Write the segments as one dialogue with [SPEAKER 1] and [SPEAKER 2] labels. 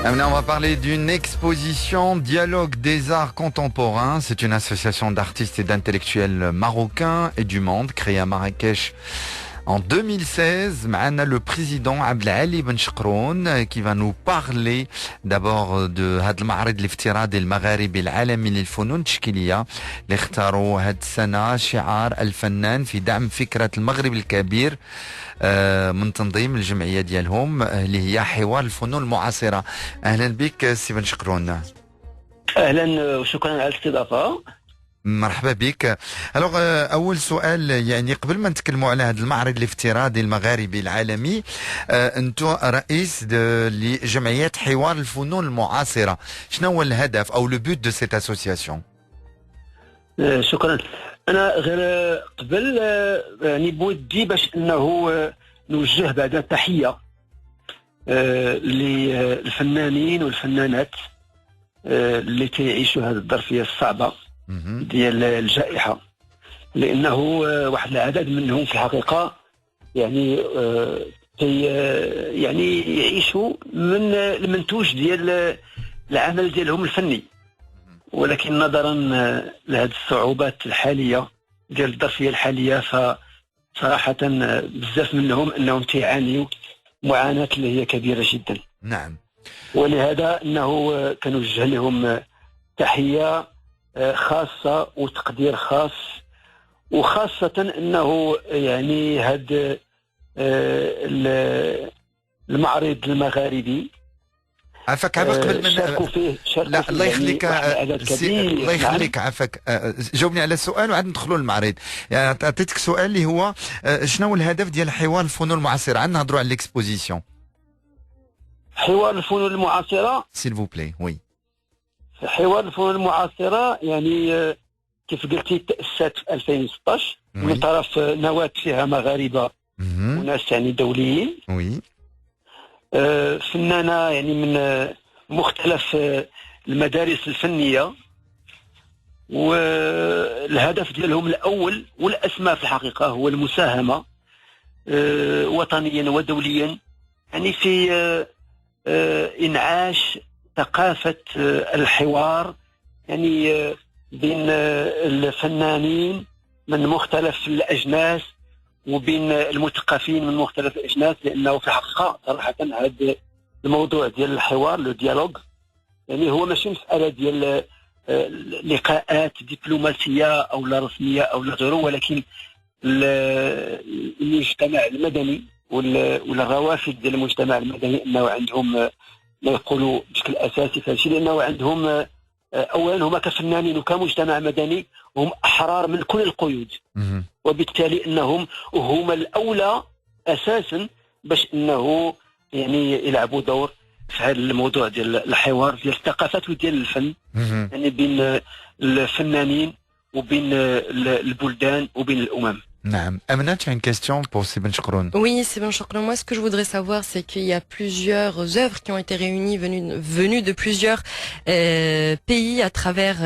[SPEAKER 1] Maintenant, on va parler d'une exposition Dialogue des arts contemporains. C'est une association d'artistes et d'intellectuels marocains et du monde créée à Marrakech en 2016. معنا le président Abdelali Ben Chekroun qui va nous parler d'abord de هذا المعرض الافتراضي المغاربي العالمي للفنون التشكيلية اللي اختاروا هذه السنة شعار الفنان في دعم فكرة المغرب الكبير من تنظيم الجمعية ديالهم اللي هي حوار الفنون المعاصرة. أهلا بك سي بن شكرون.
[SPEAKER 2] اهلا وشكرا على الاستضافه.
[SPEAKER 1] مرحبا بك. اول سؤال، يعني قبل ما نتكلموا على هذا المعرض الافتراضي المغاربي العالمي، انت رئيس لجمعيه حوار الفنون المعاصره، شنو هو الهدف او لو بوت دو سيت اسوسياسيون؟
[SPEAKER 2] شكرا. انا غير قبل يعني بودي باش انه نوجه بعد تحيه للفنانين والفنانات اللي تعيشوا هذه الظرفيه الصعبه ديال الجائحه، لانه واحد العدد منهم في الحقيقه يعني يعني يعيشوا من المنتوج ديال العمل ديالهم الفني، ولكن نظرا لهذه الصعوبات الحاليه ديال الظرفيه الحاليه فصراحه بزاف منهم انهم تعانيوا معاناه اللي هي كبيره جدا.
[SPEAKER 1] نعم. ولهذا
[SPEAKER 2] انه كنوجه لهم تحيه خاصه وتقدير خاص، وخاصه انه يعني هذا المعرض المغاربي
[SPEAKER 1] عفاك قبل من لا الله يخليك الله يخليك عفاك جاوبني على السؤال وعاد ندخلوا للمعرض. يعني عطيتك سؤال اللي هو شنو هو الهدف ديال حوار الفنون المعاصره؟ عاد نهضروا على ليكسبوزيسيون.
[SPEAKER 2] حوار الفنون المعاصره
[SPEAKER 1] سيل فو بلاي. وي،
[SPEAKER 2] حوار الفنون المعاصره يعني كيف قلتي تأسست في 2016 من طرف نواة فيها مغاربه وناس يعني دوليين.
[SPEAKER 1] وي.
[SPEAKER 2] فنانة يعني من مختلف المدارس الفنية، والهدف ديالهم الأول والأسمى في الحقيقة هو المساهمة وطنيا ودوليا يعني في إنعاش ثقافة الحوار يعني بين الفنانين من مختلف الأجناس وبين المثقفين من مختلف الأجناس، لأنه في الحقيقة صراحة هذا الموضوع ديال الحوار لو ديالوج يعني هو ماشي مسألة ديال لقاءات دبلوماسية أو لا رسمية أو لا غيره، ولكن المجتمع المدني ولا الروافد ديال المجتمع المدني أنه عندهم ما يقولوا بشكل أساسي في هادشي، لأنه عندهم أولا هما كفنانين وكمجتمع مدني هم أحرار من كل القيود، وبالتالي أنهم هم الأولى أساسا باش أنه يعني يلعبوا دور في هذا الموضوع ديال الحوار ديال الثقافات وديال الفن يعني بين الفنانين وبين البلدان وبين الأمم.
[SPEAKER 1] Naam. Amina, tu as une question pour Sibn Chekroun?
[SPEAKER 3] Oui, Sibn Chekroun. Moi, ce que je voudrais savoir, c'est qu'il y a plusieurs œuvres qui ont été réunies, venues de plusieurs pays à travers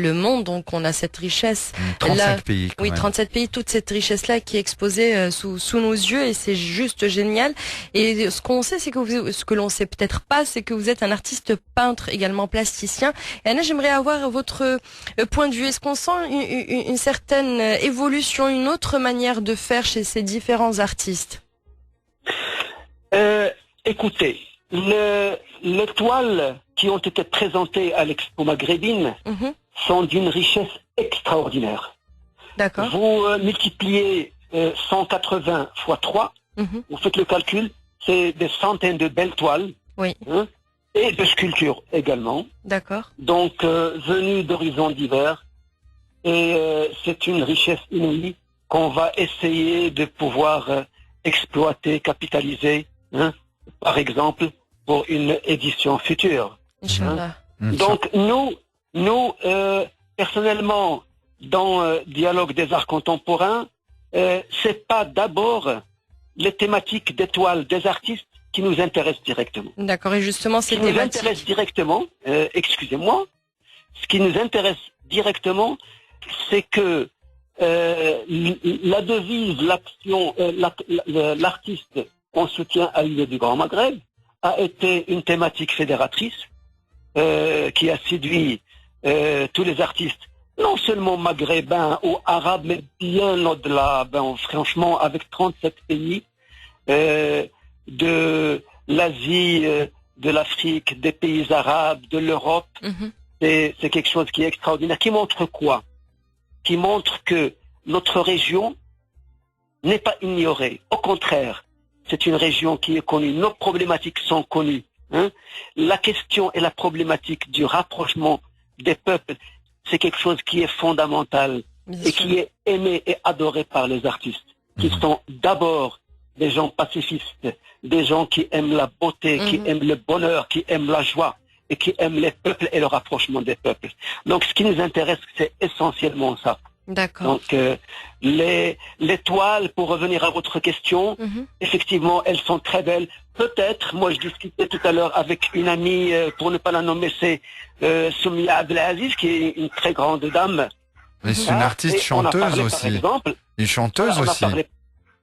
[SPEAKER 3] le monde. Donc, on a cette richesse.
[SPEAKER 1] 35
[SPEAKER 3] là,
[SPEAKER 1] pays. Quand
[SPEAKER 3] oui,
[SPEAKER 1] même.
[SPEAKER 3] 37 pays. Toute cette richesse-là qui est exposée sous nos yeux, et c'est juste génial. Et ce qu'on sait, c'est que ce que l'on sait peut-être pas, c'est que vous êtes un artiste peintre, également plasticien. Et Anna, j'aimerais avoir votre point de vue. Est-ce qu'on sent une certaine évolution, une autre manière de faire chez ces différents artistes?
[SPEAKER 2] Écoutez, les toiles qui ont été présentées à l'Expo maghrébine sont d'une richesse extraordinaire.
[SPEAKER 3] D'accord.
[SPEAKER 2] Vous multipliez 180 fois 3, vous faites le calcul, c'est des centaines de belles toiles.
[SPEAKER 3] Oui.
[SPEAKER 2] Et de sculptures également.
[SPEAKER 3] D'accord.
[SPEAKER 2] Donc, venues d'horizons divers. Et c'est une richesse inouïe qu'on va essayer de pouvoir exploiter, capitaliser, par exemple, pour une édition future.
[SPEAKER 3] Inch'Allah.
[SPEAKER 2] Donc nous personnellement, dans Dialogue des arts contemporains, c'est pas d'abord les thématiques des toiles des artistes qui nous intéressent directement.
[SPEAKER 3] D'accord, et justement, ces
[SPEAKER 2] thématiques... Ce qui nous intéresse directement, excusez-moi, ce qui nous intéresse directement, c'est que la devise, l'action, l'artiste en soutien à l'idée du Grand Maghreb a été une thématique fédératrice qui a séduit tous les artistes, non seulement maghrébins ou arabes, mais bien au-delà. Franchement, avec 37 pays de l'Asie, de l'Afrique, des pays arabes, de l'Europe, c'est quelque chose qui est extraordinaire. Qui montre quoi? Qui montre que notre région n'est pas ignorée. Au contraire, c'est une région qui est connue. Nos problématiques sont connues. La question et la problématique du rapprochement des peuples, c'est quelque chose qui est fondamental et qui est aimé et adoré par les artistes, qui sont d'abord des gens pacifistes, des gens qui aiment la beauté, qui aiment le bonheur, qui aiment la joie et qui aiment les peuples et le rapprochement des peuples. Donc ce qui nous intéresse, c'est essentiellement ça.
[SPEAKER 3] D'accord.
[SPEAKER 2] Donc les toiles, pour revenir à votre question, effectivement, elles sont très belles. Peut-être, moi je discutais tout à l'heure avec une amie, pour ne pas la nommer, c'est Soumia Abdelaziz, qui est une très grande dame.
[SPEAKER 1] Mais c'est une artiste chanteuse aussi.
[SPEAKER 2] Par exemple,
[SPEAKER 1] une chanteuse aussi.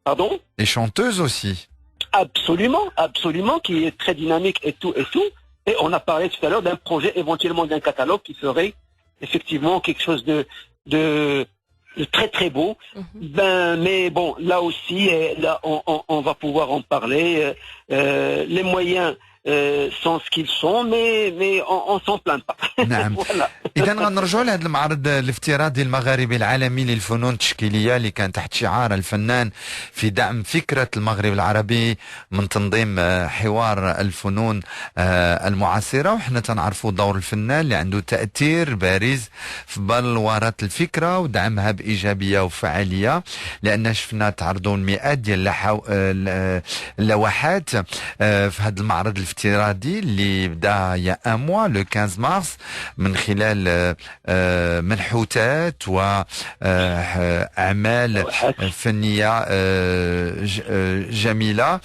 [SPEAKER 2] Pardon?
[SPEAKER 1] Et chanteuse aussi.
[SPEAKER 2] Absolument, absolument, qui est très dynamique et tout et tout. Et on a parlé tout à l'heure d'un projet, éventuellement d'un catalogue qui serait effectivement quelque chose de très très beau. Mais bon, là aussi, là on va pouvoir en parler. Les moyens sont ce qu'ils sont, mais on s'en plaint pas.
[SPEAKER 1] نعم.
[SPEAKER 2] voilà.
[SPEAKER 1] إذا غنرجعوا لهذا المعرض الافتراضي المغاربي العالمي للفنون التشكيلية اللي كان تحت شعار الفنان في دعم فكرة المغرب العربي من تنظيم حوار الفنون المعاصرة، وحنا تنعرفوا دور الفنان اللي عنده تأثير بارز في بلورة الفكرة ودعمها بإيجابية وفعالية، لأن شفنا تعرضوا المئات ديال اللوحات في هذا المعرض الافتراضي اللي بدا يا ان موا لو 15 مارس من خلال منحوتات وأعمال فنية جميلة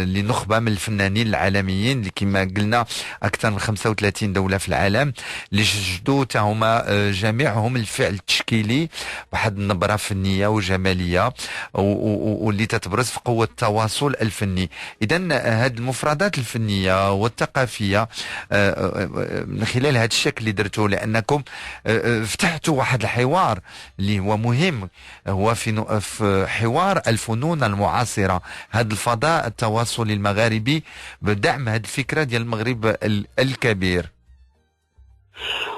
[SPEAKER 1] لنخبة من الفنانين العالميين اللي كما قلنا أكثر من 35 دولة في العالم اللي جدوا هما جميعهم الفعل التشكيلي واحد النبرة فنية وجمالية واللي تتبرز في قوة التواصل الفني. إذا هذه المفردات الفنية والثقافية من خلال هذا الشكل اللي درتوه، لأنكم فتحتوا واحد الحوار اللي هو مهم، هو في حوار الفنون المعاصرة، هذا الفضاء التواصلي المغاربي بدعم هذه الفكرة ديال المغرب الكبير.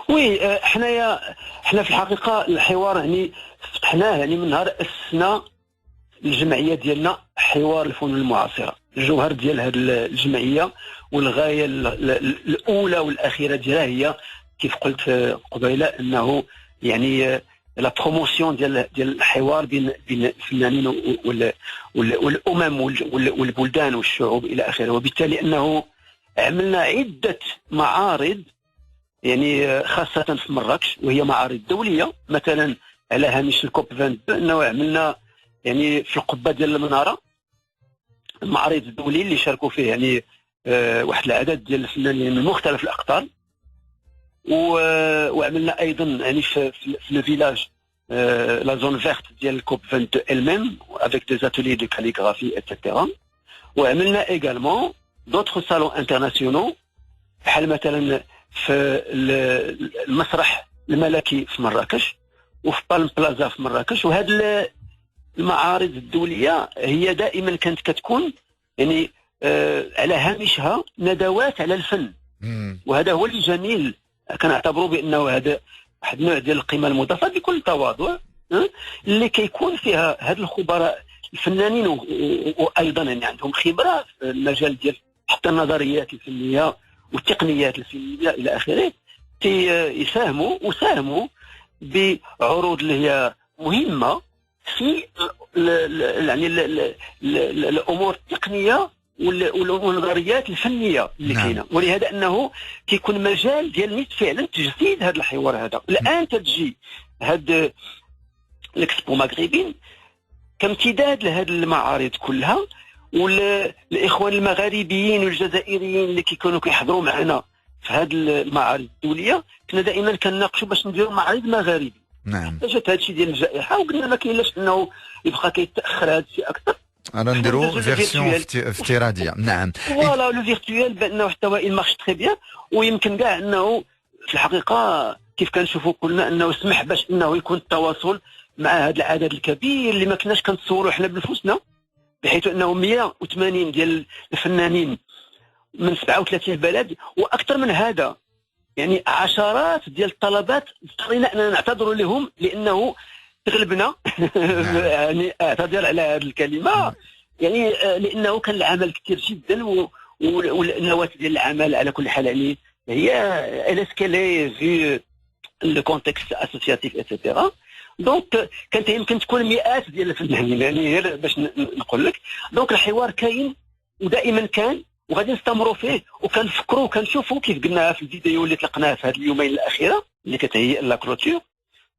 [SPEAKER 2] وي حنا في الحقيقة الحوار يعني فتحناه يعني من نهار أسسنا الجمعية ديالنا حوار الفنون المعاصرة. الجوهر ديال هذه الجمعية والغاية الأولى والأخيرة ديالها هي كيف قلت قبيلة أنه يعني لا بروموسيون ديال الحوار بين الفنانين والأمم والبلدان والشعوب إلى آخره. وبالتالي أنه عملنا عدة معارض يعني خاصة في مراكش، وهي معارض دولية، مثلا على هامش الكوب 22 أنه عملنا يعني في القبة ديال المنارة المعرض الدولي اللي شاركوا فيه يعني واحد العدد ديال الفنانين من مختلف الأقطار. وعملنا أيضا يعني في لو فيلاج لا زون فيرت ديال الكوب 22 elle-même avec des ateliers de calligraphie etc. وعملنا également d'autres salons internationaux بحال مثلا في المسرح الملكي في مراكش وفي بالم بلازا في مراكش. وهذه المعارض الدولية هي دائما كانت كتكون يعني على هامشها ندوات على الفن، وهذا هو اللي جميل. كنعتبروا بأنه هذا واحد النوع ديال القيمة المضافة بكل تواضع اللي كيكون فيها هاد الخبراء الفنانين وأيضا يعني عندهم خبرة في المجال ديال حتى النظريات الفنية والتقنيات الفنية إلى آخره، وساهموا بعروض اللي هي مهمة في يعني الامور التقنيه والنظريات الفنيه اللي كاينه. ولهذا انه كيكون مجال ديال نيت فعلا تجسيد هذا الحوار هذا. الان تجي هاد الاكسبو مغربين كامتداد لهذه المعارض كلها، والاخوان المغاربيين والجزائريين اللي كيكونوا كيحضروا معنا في هذه المعارض الدوليه كنا دائما كنناقشوا باش نديروا معارض مغاربي.
[SPEAKER 1] نعم.
[SPEAKER 2] جات هادشي ديال الجائحه وقلنا ما كاينلاش انه يبقى كيتاخر هادشي اكثر،
[SPEAKER 1] انا نديرو فيرسيون افتراضيه. نعم
[SPEAKER 2] فوالا لو فيرتوال بانه حتى هو مارش تري بيان، ويمكن كاع انه في الحقيقه كيف كنشوفوا كلنا انه سمح باش انه يكون التواصل مع هذا العدد الكبير اللي ما كناش كنتصوروا حنا بنفسنا، بحيث انه 180 ديال الفنانين من 37 بلد واكثر من هذا، يعني عشرات ديال الطلبات اضطرينا اننا نعتذر لهم لانه تغلبنا يعني اعتذر على هذه الكلمه، يعني لانه كان العمل كثير جدا والنواه ديال العمل على كل حال يعني هي الاسكالي في لو كونتكست اسوسياتيف اتسيتيرا. دونك كانت يمكن تكون مئات ديال الفنانين، يعني غير باش نقول لك. دونك الحوار كاين ودائما كان وغادي نستمروا فيه، وكنفكروا وكنشوفوا كيف قلنا في الفيديو اللي طلقناه في هذه اليومين الاخيره اللي كتهيئ لا كلوتور،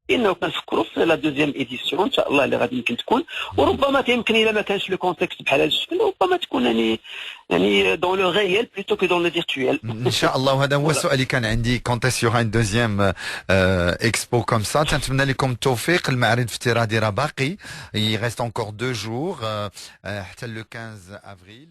[SPEAKER 2] انه كنفكروا في لا دوزيام ايديسيون ان شاء الله اللي غادي يمكن تكون، وربما يمكن الا ما كانش لو كونتكست بحال هذا الشكل ربما تكون يعني دون لو ريال بلوتو كو دون لو فيرتوال
[SPEAKER 1] ان شاء الله. وهذا هو السؤال اللي كان عندي، كونتيست يوغا ان دوزيام اكسبو كوم سا. تنتمنى لكم التوفيق. المعرض الافتراضي راه باقي، يغيست انكور 2 جور حتى لو 15 افريل.